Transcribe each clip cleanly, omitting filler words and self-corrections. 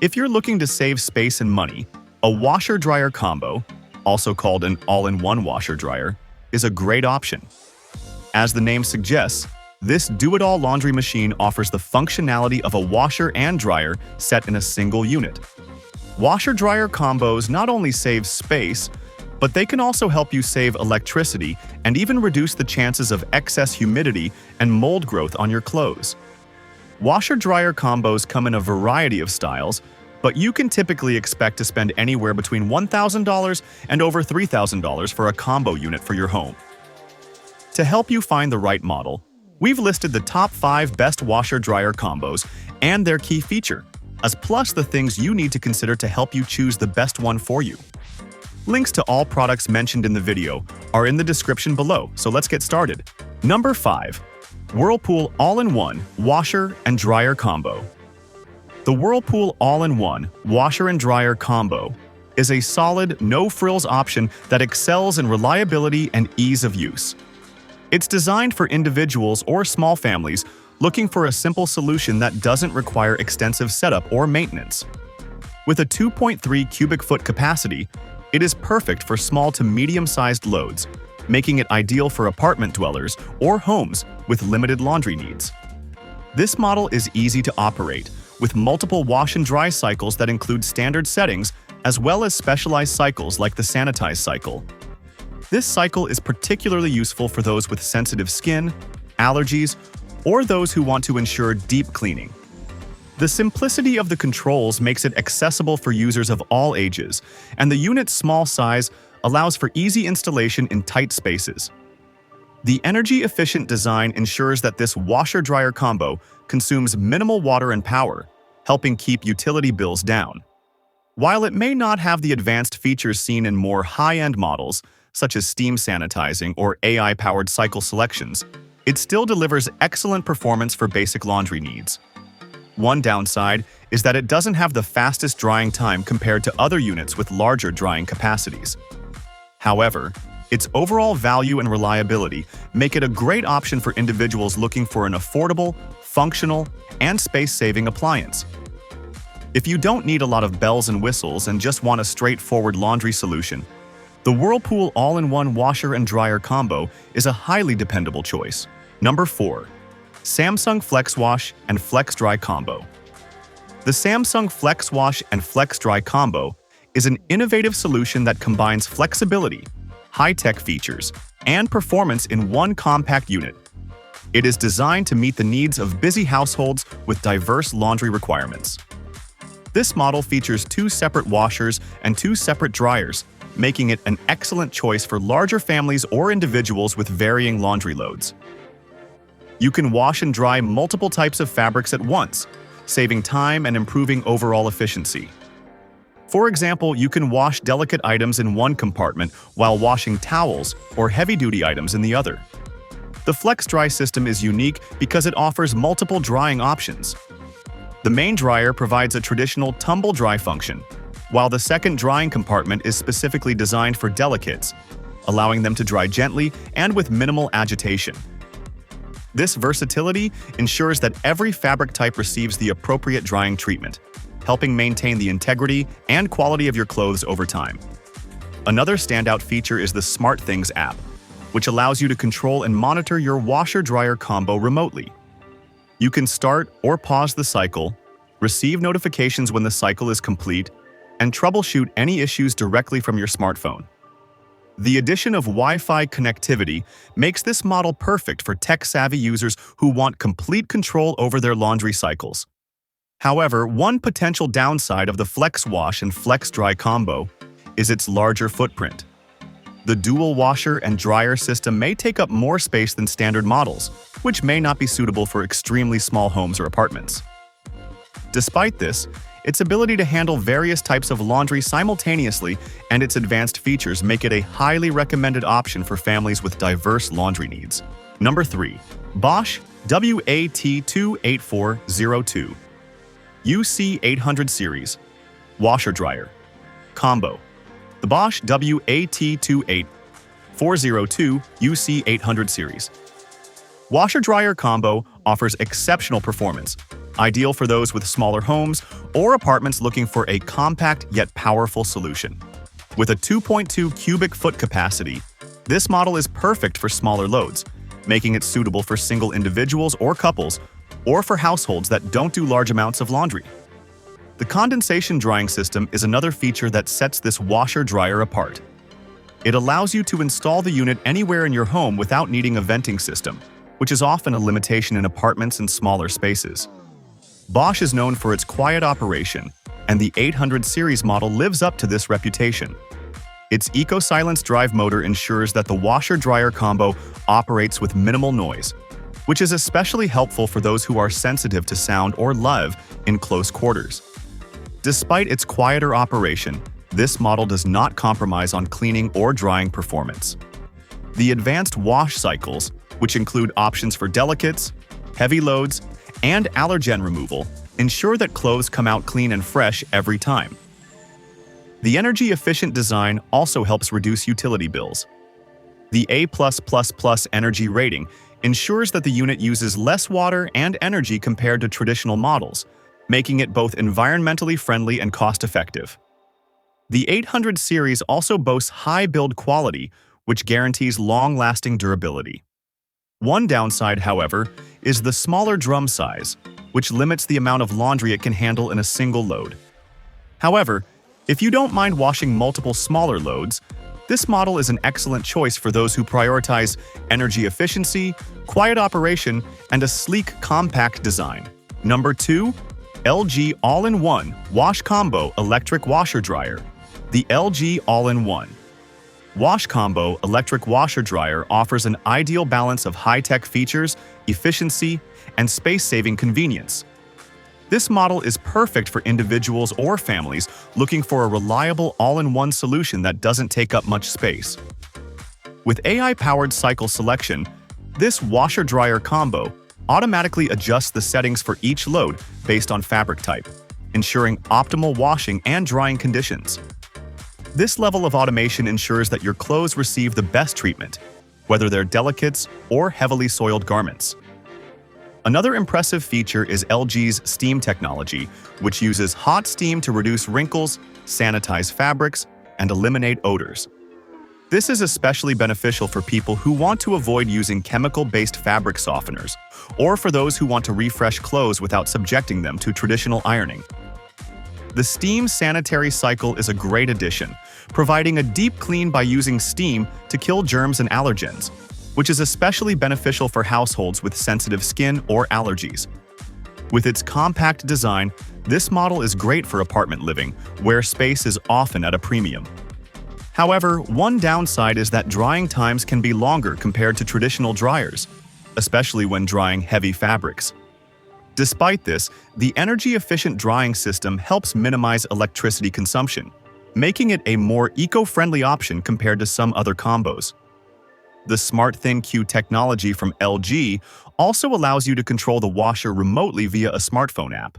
If you're looking to save space and money, a washer-dryer combo, also called an all-in-one washer-dryer, is a great option. As the name suggests, this do-it-all laundry machine offers the functionality of a washer and dryer set in a single unit. Washer-dryer combos not only save space, but they can also help you save electricity and even reduce the chances of excess humidity and mold growth on your clothes. Washer-dryer combos come in a variety of styles, but you can typically expect to spend anywhere between $1,000 and over $3,000 for a combo unit for your home. To help you find the right model, we've listed the top 5 best washer-dryer combos and their key feature, as plus the things you need to consider to help you choose the best one for you. Links to all products mentioned in the video are in the description below, so let's get started. Number 5. Whirlpool All-in-One Washer and Dryer Combo. The Whirlpool All-in-One Washer and Dryer Combo is a solid, no-frills option that excels in reliability and ease of use. It's designed for individuals or small families looking for a simple solution that doesn't require extensive setup or maintenance. With a 2.3 cubic foot capacity, it is perfect for small to medium-sized loads, making it ideal for apartment dwellers or homes with limited laundry needs. This model is easy to operate, with multiple wash and dry cycles that include standard settings as well as specialized cycles like the sanitize cycle. This cycle is particularly useful for those with sensitive skin, allergies, or those who want to ensure deep cleaning. The simplicity of the controls makes it accessible for users of all ages, and the unit's small size allows for easy installation in tight spaces. The energy-efficient design ensures that this washer-dryer combo consumes minimal water and power, helping keep utility bills down. While it may not have the advanced features seen in more high-end models, such as steam sanitizing or AI-powered cycle selections, it still delivers excellent performance for basic laundry needs. One downside is that it doesn't have the fastest drying time compared to other units with larger drying capacities. However, its overall value and reliability make it a great option for individuals looking for an affordable, functional, and space-saving appliance. If you don't need a lot of bells and whistles and just want a straightforward laundry solution, the Whirlpool All-in-One Washer and Dryer Combo is a highly dependable choice. Number 4. Samsung FlexWash and FlexDry Combo. The Samsung FlexWash and FlexDry Combo is an innovative solution that combines flexibility, high-tech features, and performance in one compact unit. It is designed to meet the needs of busy households with diverse laundry requirements. This model features 2 separate washers and 2 separate dryers, making it an excellent choice for larger families or individuals with varying laundry loads. You can wash and dry multiple types of fabrics at once, saving time and improving overall efficiency. For example, you can wash delicate items in one compartment while washing towels or heavy-duty items in the other. The FlexDry system is unique because it offers multiple drying options. The main dryer provides a traditional tumble dry function, while the second drying compartment is specifically designed for delicates, allowing them to dry gently and with minimal agitation. This versatility ensures that every fabric type receives the appropriate drying treatment, helping maintain the integrity and quality of your clothes over time. Another standout feature is the SmartThings app, which allows you to control and monitor your washer-dryer combo remotely. You can start or pause the cycle, receive notifications when the cycle is complete, and troubleshoot any issues directly from your smartphone. The addition of Wi-Fi connectivity makes this model perfect for tech-savvy users who want complete control over their laundry cycles. However, one potential downside of the FlexWash and FlexDry combo is its larger footprint. The dual washer and dryer system may take up more space than standard models, which may not be suitable for extremely small homes or apartments. Despite this, its ability to handle various types of laundry simultaneously and its advanced features make it a highly recommended option for families with diverse laundry needs. Number 3. Bosch WAT28402 UC800 Series Washer Dryer Combo. The Bosch WAT28402 UC800 Series Washer Dryer Combo offers exceptional performance, ideal for those with smaller homes or apartments looking for a compact yet powerful solution. With a 2.2 cubic foot capacity, this model is perfect for smaller loads, making it suitable for single individuals or couples, or for households that don't do large amounts of laundry. The condensation drying system is another feature that sets this washer-dryer apart. It allows you to install the unit anywhere in your home without needing a venting system, which is often a limitation in apartments and smaller spaces. Bosch is known for its quiet operation, and the 800 series model lives up to this reputation. Its eco-silence drive motor ensures that the washer-dryer combo operates with minimal noise, which is especially helpful for those who are sensitive to sound or live in close quarters. Despite its quieter operation, this model does not compromise on cleaning or drying performance. The advanced wash cycles, which include options for delicates, heavy loads, and allergen removal, ensure that clothes come out clean and fresh every time. The energy-efficient design also helps reduce utility bills. The A+++ energy rating ensures that the unit uses less water and energy compared to traditional models, making it both environmentally friendly and cost-effective. The 800 series also boasts high build quality, which guarantees long-lasting durability. One downside, however, is the smaller drum size, which limits the amount of laundry it can handle in a single load. However, if you don't mind washing multiple smaller loads, this model is an excellent choice for those who prioritize energy efficiency, quiet operation, and a sleek, compact design. Number 2. LG All-in-One WashCombo Electric Washer Dryer. The LG All-in-One WashCombo Electric Washer Dryer offers an ideal balance of high-tech features, efficiency, and space-saving convenience. This model is perfect for individuals or families looking for a reliable all-in-one solution that doesn't take up much space. With AI-powered cycle selection, this washer-dryer combo automatically adjusts the settings for each load based on fabric type, ensuring optimal washing and drying conditions. This level of automation ensures that your clothes receive the best treatment, whether they're delicates or heavily soiled garments. Another impressive feature is LG's steam technology, which uses hot steam to reduce wrinkles, sanitize fabrics, and eliminate odors. This is especially beneficial for people who want to avoid using chemical-based fabric softeners, or for those who want to refresh clothes without subjecting them to traditional ironing. The steam sanitary cycle is a great addition, providing a deep clean by using steam to kill germs and allergens, which is especially beneficial for households with sensitive skin or allergies. With its compact design, this model is great for apartment living, where space is often at a premium. However, one downside is that drying times can be longer compared to traditional dryers, especially when drying heavy fabrics. Despite this, the energy-efficient drying system helps minimize electricity consumption, making it a more eco-friendly option compared to some other combos. The Smart ThinQ technology from LG also allows you to control the washer remotely via a smartphone app.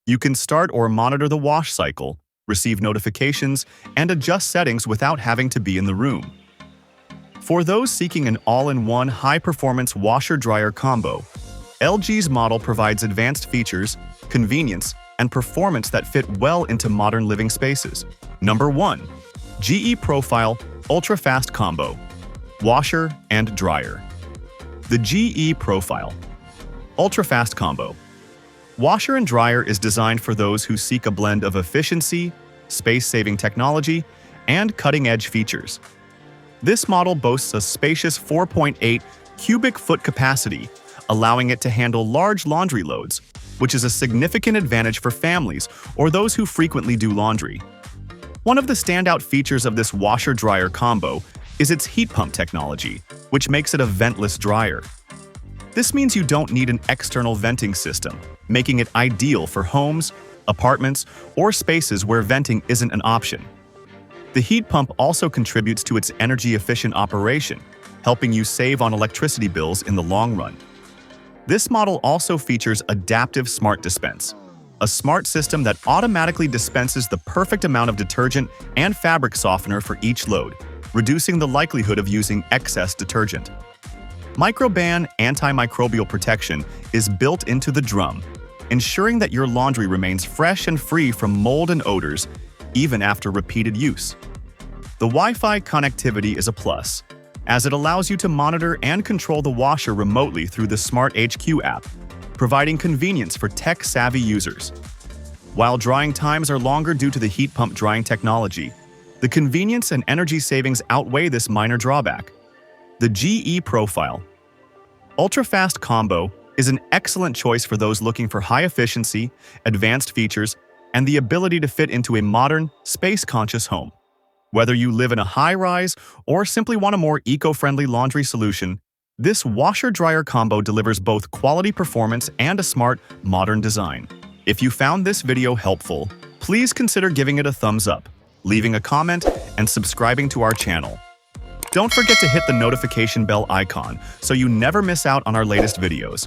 You can start or monitor the wash cycle, receive notifications, and adjust settings without having to be in the room. For those seeking an all-in-one high-performance washer-dryer combo, LG's model provides advanced features, convenience, and performance that fit well into modern living spaces. Number 1. GE Profile UltraFast Combo Washer and Dryer. The GE Profile UltraFast Combo Washer and Dryer is designed for those who seek a blend of efficiency, space-saving technology, and cutting-edge features. This model boasts a spacious 4.8 cubic foot capacity, allowing it to handle large laundry loads, which is a significant advantage for families or those who frequently do laundry. One of the standout features of this washer-dryer combo is its heat pump technology, which makes it a ventless dryer. This means you don't need an external venting system, making it ideal for homes, apartments, or spaces where venting isn't an option. The heat pump also contributes to its energy-efficient operation, helping you save on electricity bills in the long run. This model also features Adaptive Smart Dispense, a smart system that automatically dispenses the perfect amount of detergent and fabric softener for each load, reducing the likelihood of using excess detergent. Microban antimicrobial protection is built into the drum, ensuring that your laundry remains fresh and free from mold and odors, even after repeated use. The Wi-Fi connectivity is a plus, as it allows you to monitor and control the washer remotely through the Smart HQ app, providing convenience for tech-savvy users. While drying times are longer due to the heat pump drying technology, the convenience and energy savings outweigh this minor drawback. The GE Profile UltraFast Combo is an excellent choice for those looking for high efficiency, advanced features, and the ability to fit into a modern, space-conscious home. Whether you live in a high-rise or simply want a more eco-friendly laundry solution, this washer-dryer combo delivers both quality performance and a smart, modern design. If you found this video helpful, please consider giving it a thumbs up, leaving a comment, and subscribing to our channel. Don't forget to hit the notification bell icon so you never miss out on our latest videos.